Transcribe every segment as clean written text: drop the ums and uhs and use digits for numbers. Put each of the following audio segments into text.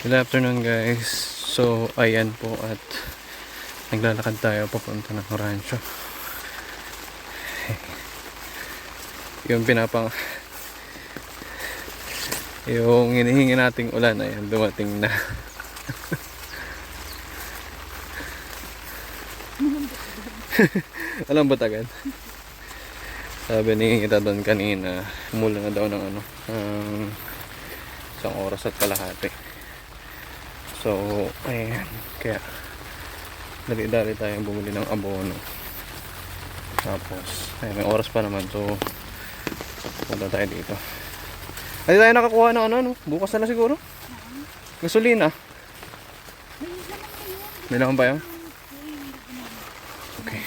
Good afternoon guys. So ayan po at naglalakad tayo papunta ng rancho. Yung yung hinihingi nating ulan ayan dumating na. Alam ba agad? Sabi ni Tadon kanina, umulan na daw ng isang oras at kalahati. So, ayan, kaya dali-dali tayong bumili ng abono. Tapos, ayan, may oras pa naman. So, punta tayo dito. Ay, tayo nakakuha ng ano? Bukas na siguro? Gasolina. May laman pa yun? Okay.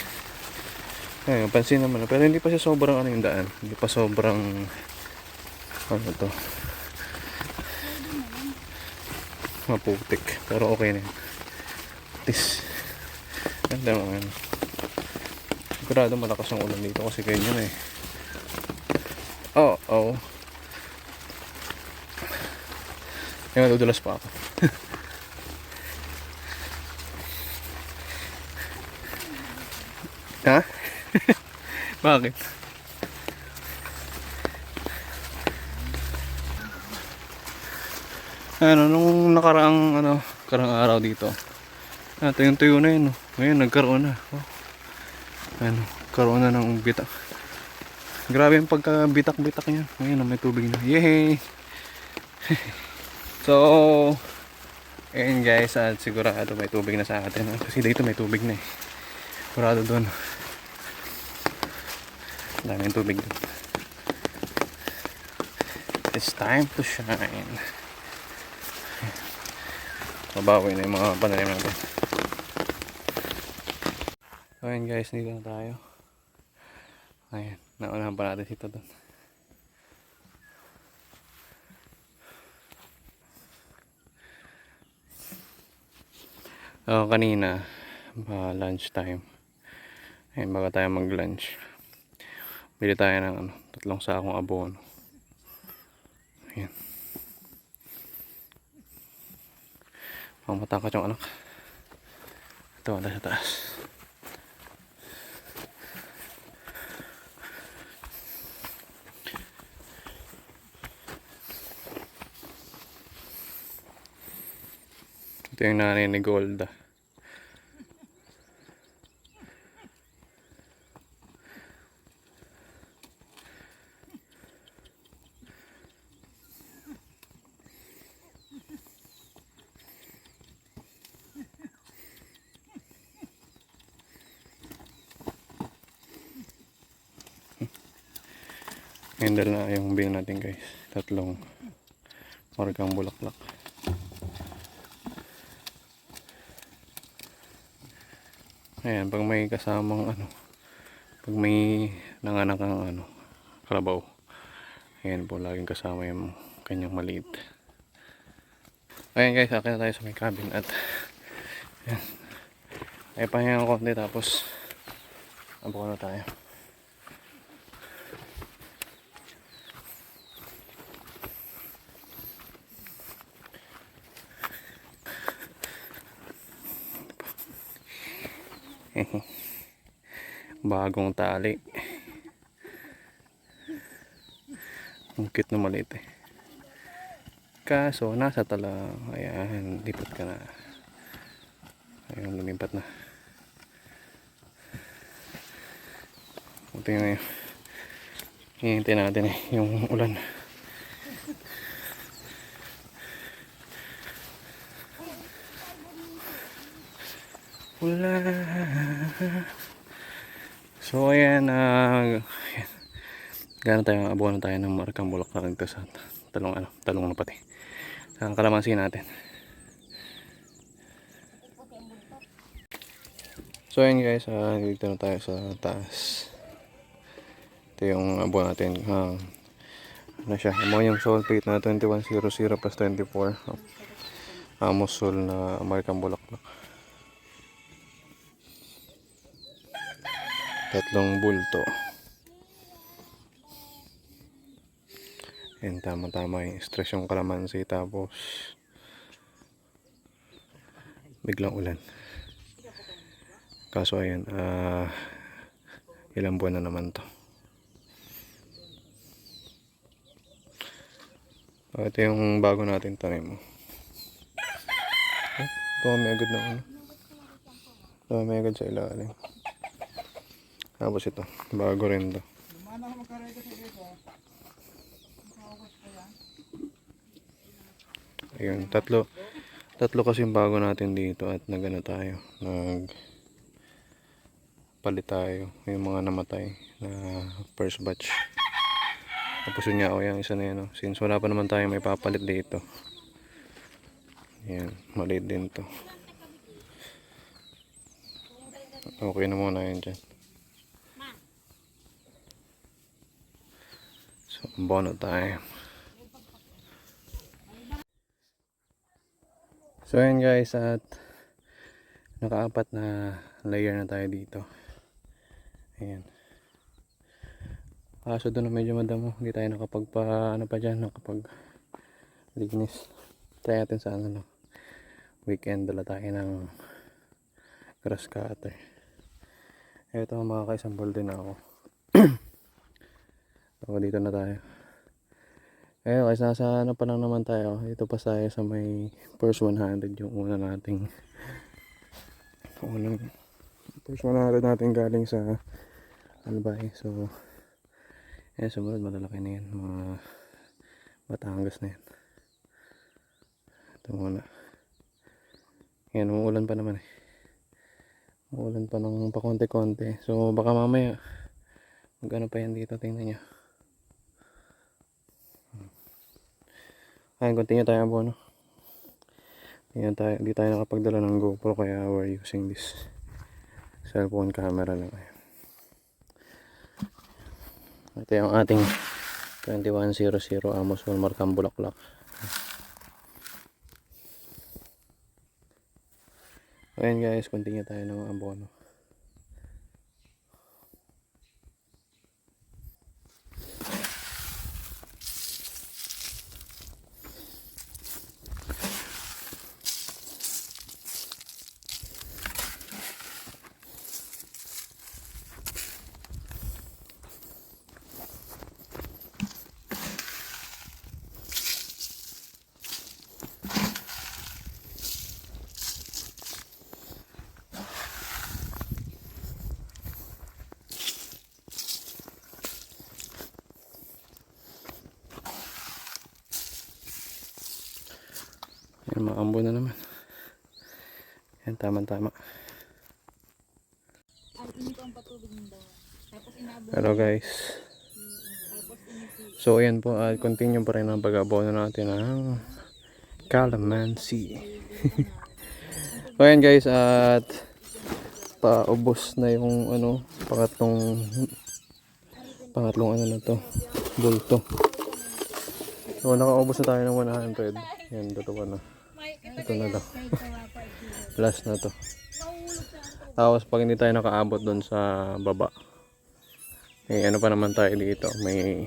Ayun, pansin naman. Pero hindi pa siya sobrang yung daan. Hindi pa sobrang ano to, maputik, pero okay na yun. At least ganda naman. Sigurado malakas ang ulan dito kasi ganyan oh yung madudulas pa ako. Ha? Bakit? Nung nakaraang araw dito, tuyo na yun. Ngayon nagkaroon na. Karoon na ng bitak. Grabe yung pagka-bitak-bitak niya. Ngayon may tubig na. Yay! So, ayan guys, at sigurado may tubig na sa atin. Kasi dito may tubig na Sigurado doon. Daming tubig doon. It's time to shine. Mabawi na yung mga pananim natin. So ayan guys, dito na tayo. Ayan, naunahan pa natin dito doon. Kanina lunch time. Ayan, bago tayo mag lunch, bili tayo ng 3 sakong abono. Ayan, matakot yung anak. Ito wala sa taas. Ito yung nanay ni Golda. Handle na yung bin natin guys. 3 margang bulaklak. Ayan, pag may kasamang pag may nanganak ang kalabaw, ayan po laging kasama yung kanyang maliit. Ayan guys, akin na tayo sa may cabin at ayan, ay pahinga ng konti tapos abono na tayo. Bagong tali. Ang cute na maliit kaso nasa tala. Ayan, lipat ka na. Ayun, lumipat na. Ito yung hihintay natin yung ulan. So ayan, gano'n tayo, abono tayo ng markang bulaklak dito sa talong na pati sa kalamansi natin. So ayan guys, dito na tayo sa taas. Ito yung abono natin. Ano siya, ammonium sulfate na 2100 plus 24. Amosol na markang bulaklak. 3 bulto. Yan, tama-tama yung stress yung kalamansi. Tapos biglang ulan. Kaso ayan, ilang buwan na naman to. Ito yung bago natin tanim. Dami agad na ano. Dami agad sa ilalim. Tapos ito, bago rin to. Ayun, tatlo kasi yung bago natin dito at nagano tayo, palit tayo yung mga namatay na first batch. Tapos yun nga, yung isa na yan, since wala pa naman tayo may papalit dito. Yan, maliit din to. Okay na muna yun dyan. So, bono tayo. So ayan guys, at nakaapat na layer na tayo dito. Ayan. Kaso doon na medyo madamo, hindi tayo ano pa dyan, linis. Try natin sa ano, weekend dala tayo ng grass cutter. Eto mga kaisambol din ako. So dito na tayo. Ayun guys, nasa ano pa lang naman tayo. Ito pa tayo sa may first 100, yung una nating first 100 natin galing sa Albay. So ayan, sumunod malalaki na yan, mga Batangas na yan. Ito muna. Ayan, umuulan pa naman umuulan pa ng pakonti-konti. So baka mamaya magano pa yan dito, tingnan nyo. Ayan, continue tayo abono. Ayan tayo, di tayo nakapagdala ng GoPro kaya we're using this cellphone camera lang. Ayan. Ito yung ating 2100 Amos Markham Bulaklak. Ayan guys, continue tayo ng abono. Ayan, maambo na naman. Ayan, tama-tama. Hello guys. So ayan po, continue pa rin ang pag-abono natin ng calamansi. So ayan guys, at paubos na yung ano, pangatlong ano na to, bulto. So nakaubos na tayo ng 100. Yan, dalawa na. Ito na lang. Last na to. Tapos pag hindi tayo nakaabot doon sa baba, eh ano pa naman tayo dito, may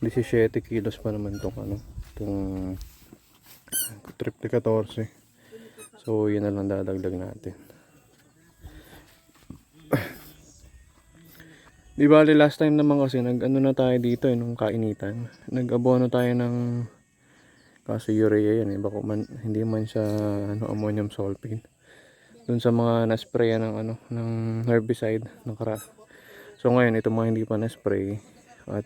17 kilos pa naman itong ano, itong triple 14. So yun na lang dadagdag natin. Di bali last time naman kasi nag-ano na tayo dito nung kainitan. Nag-abono tayo ng kaso urea yan bako man, hindi man siya ano, ammonium sulfate. Dun sa mga na-spray ng ano, ng herbicide nakara. So ngayon ito mga hindi pa na-spray at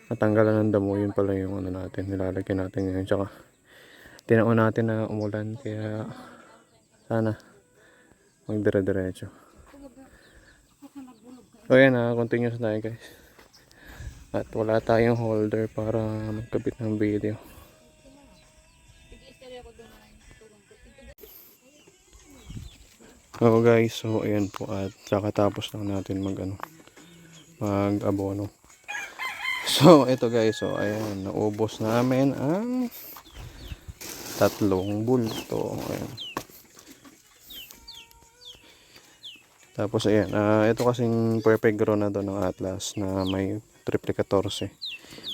natanggalan ng damo, yun pala yung ano natin, nilalagyan natin ngayon. Tsaka tinaon natin na umulan kaya sana magdire-diretso. So yan, continuous tayo guys. At wala tayong holder para magkabit ng video. So guys, so ayan po, at kakatapos lang natin mag-abono. So ito guys, so ayan, naubos namin ang 3 bulto. Ayan. Tapos ayan, ito kasing perfect grow na doon ng Atlas na may triple 14.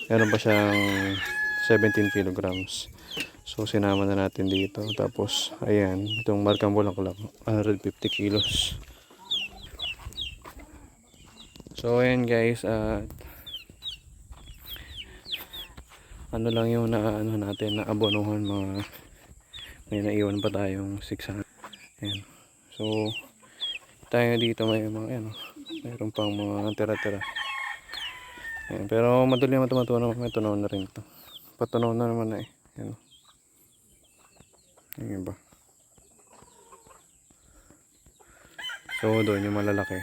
Meron pa siyang 17 kilograms. So sinama na natin dito. Tapos ayan, itong markang bulaklak 150 kilos. So ayan guys, ano lang yung ano natin na abonohan, mga may naiwan pa tayong 600. Ayan. So tayo dito may mga ano, mayroon pang mga tira-tira. Ayan. Pero madali matunaw, may tunaw na rin to. Patunaw na naman na eh. Ayan. Yung iba. So doon yung malalaki.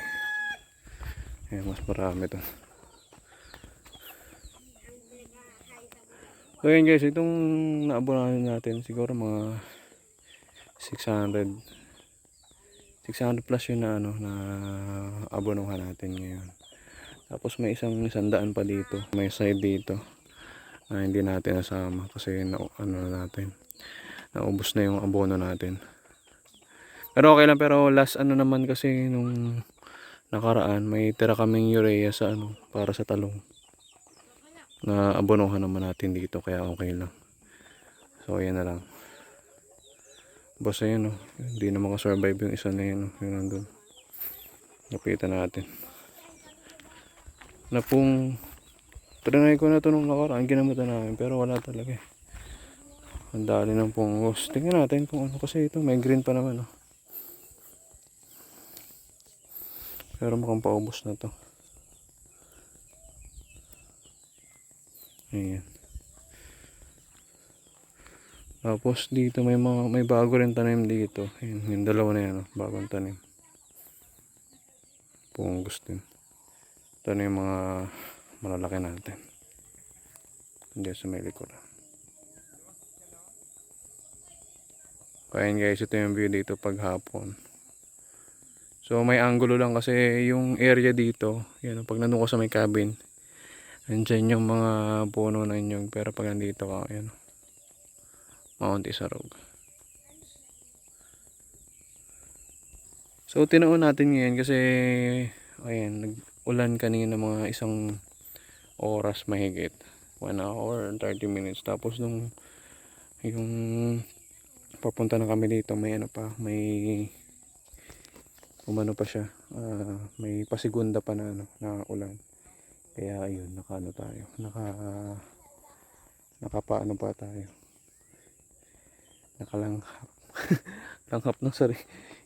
Ayan, mas marami to. So yun guys, itong naabonahan natin siguro mga 600 plus yun na ano na abonohan natin ngayon. Tapos may isang 100 pa dito, may side dito na hindi natin nasama kasi na, ano natin, naubos na yung abono natin. Pero okay lang, pero last ano naman kasi nung nakaraan may tira kaming urea sa ano para sa talong na abonohan naman natin dito, kaya okay lang. So ayan na lang. Basta yun, hindi na makasurvive yung isa na yun, yun nandun. Lapitan natin. Na pong trinay ko na ito nung nakaraan, ginamutan namin, pero wala talaga eh. Ang dali ng pungos. Tingnan natin kung ano, kasi ito may green pa naman. Pero mukhang paubos na to. Ayan. Tapos dito may bago rin tanim dito. Ayan, yung dalawa na yan, bagong tanim. Punggos din. Ito na yung mga malalaki natin. Hindi sa may likuran. Kaya guys, ito yung view dito pag hapon. So may angulo lang kasi yung area dito. Yan, pag nandun ko sa may cabin, andyan yung mga puno na inyong, pero pag nandito ka, yan, Mount Isarog. So tinuon natin ngayon kasi ayan, nag-ulan kanina mga isang oras mahigit, 1 hour and 30 minutes. Tapos nung yung papunta na kami dito, may ano pa, may umano pa siya, may pasigunda pa na ano, na ulan. Kaya ayun, nakaano tayo, nakapaano pa tayo, nakalanghap. Langhap ng sari,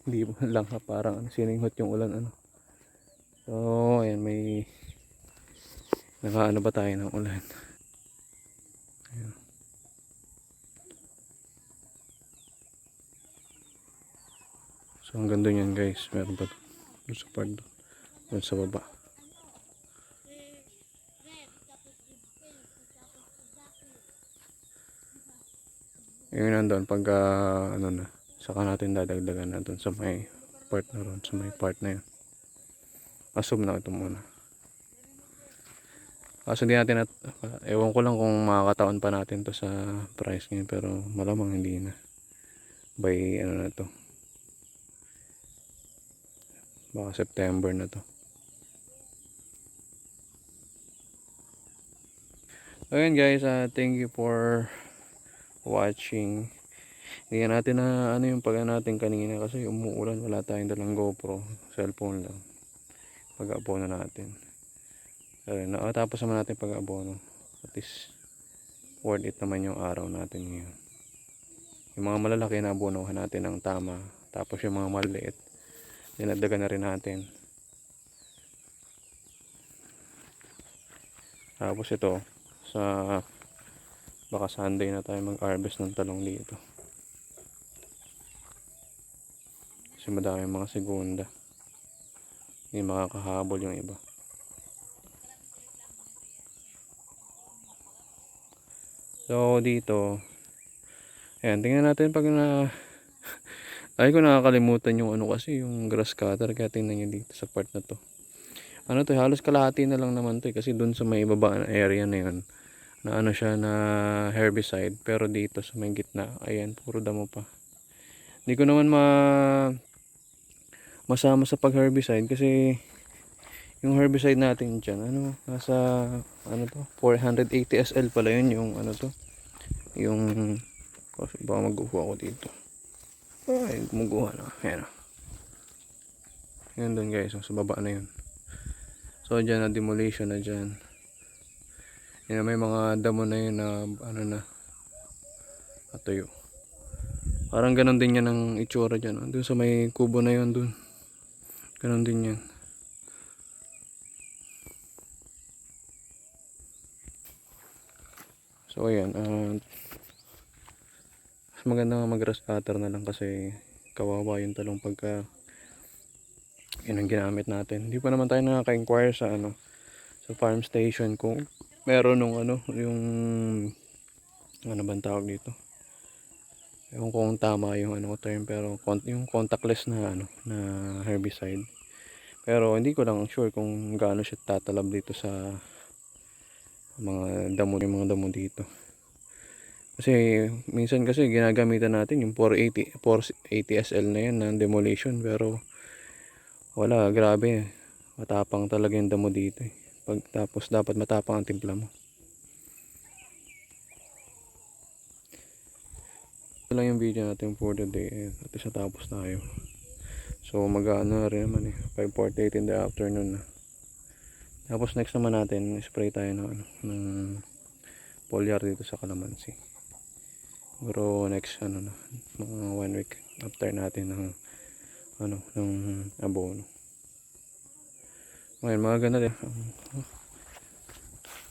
hindi langhap, parang ano, sininghot yung ulan ano. So ayan, may nakaano ba tayo ng ulan. Ayan. So hanggang doon yan guys, meron pa doon sa part doon sa baba. Yun nandun pag ano na, saka natin dadagdagan na doon sa may part na ron, sa may part na yun. Assume na ito muna. Kaso hindi natin ewan ko lang kung makakataon pa natin to sa price ngayon, pero malamang hindi na. By ano na to, baka September na to. Ayan guys, thank you for watching. Hindi natin na ano yung pag natin kanina kasi umuulan, wala tayong dalang GoPro, cellphone lang. Pag-abono natin. Tapos naman natin pag-abono. At least worth it naman yung araw natin ngayon. Yung mga malalaki na abonohan natin ng tama. Tapos yung mga maliit, dinagdagan na rin natin. Tapos ito, sa baka Sunday na tayo mag-harvest ng talong dito. Kasi madami mga segunda. Hindi makakahabol yung iba. So dito, ayan, tingnan natin pag na ay ko nakakalimutan yung ano kasi, yung grass cutter, kaya tingnan nyo dito sa part na to. Ano to, halos kalahati na lang naman to kasi dun sa may ibaba na area na yun, na ano siya, na herbicide, pero dito sa may gitna, ayan, puro damo pa. Hindi ko naman masama sa pag herbicide kasi yung herbicide natin dyan, ano, nasa ano to, 480 SL pala yun, yung ano to, yung kasi baka mag-uho ako dito. Ay, gumuguha na. Ayan o. Yan doon guys, sa baba na yun. So dyan na demolition na dyan. Yan, may mga damo na yun na ano na natuyo. Parang ganon din yan ang itsura dyan. Doon sa may kubo na yun doon. Ganon din yan. So ayan, mas maganda nga mag-grass cutter na lang kasi kawawa yung talong pagka yun ang ginamit natin. Hindi pa naman tayo nakaka-inquire sa ano, sa farm station kung meron nung ano, yung ano bang tawag dito. Ewan ko kung tama yung ano term, pero yung contactless na ano, na herbicide. Pero hindi ko lang sure kung gaano siya tatalab dito sa mga damo dito. Kasi minsan kasi ginagamitan natin yung 480 SL na yan na demolition, pero wala, grabe. Matapang talaga yung damo dito eh. Tapos dapat matapang ang timpla mo. Ito lang yung video natin for the day. At isa tapos tayo. So mag-ano na rin naman eh. 5:48 in the afternoon na. Tapos next naman natin, spray tayo ng, ano, ng foliar dito sa Calamansi. Pero next ano na, mga 1 week after natin ng ano, ng abono. Ngayon, maganda din.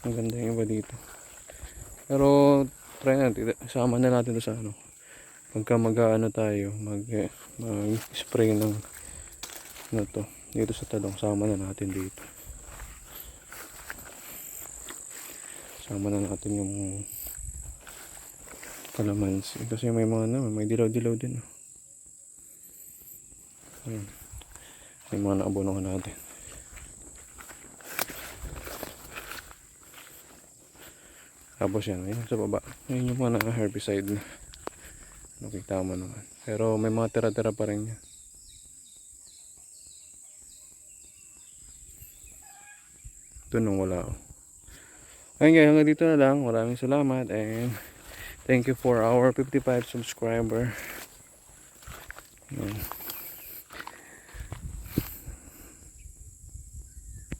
Maganda yung iba dito. Pero try natin, sama na natin to sa ano. Pagka mag-ano tayo, mag-spray ng ano to, dito sa talong, sama na natin dito. Sama na natin yung Calamansi kasi may mga ano, may dilaw-dilaw din. Ayun. May mga naabono natin. Tapos yan, ayun sa baba. Ayun yung mga herbicide na. Nakita mo naman. Pero may mga tira-tira pa rin yan. Ito nung wala ako. Ayun guys, hanggang dito na lang. Maraming salamat and thank you for our 55 subscriber. Ayan.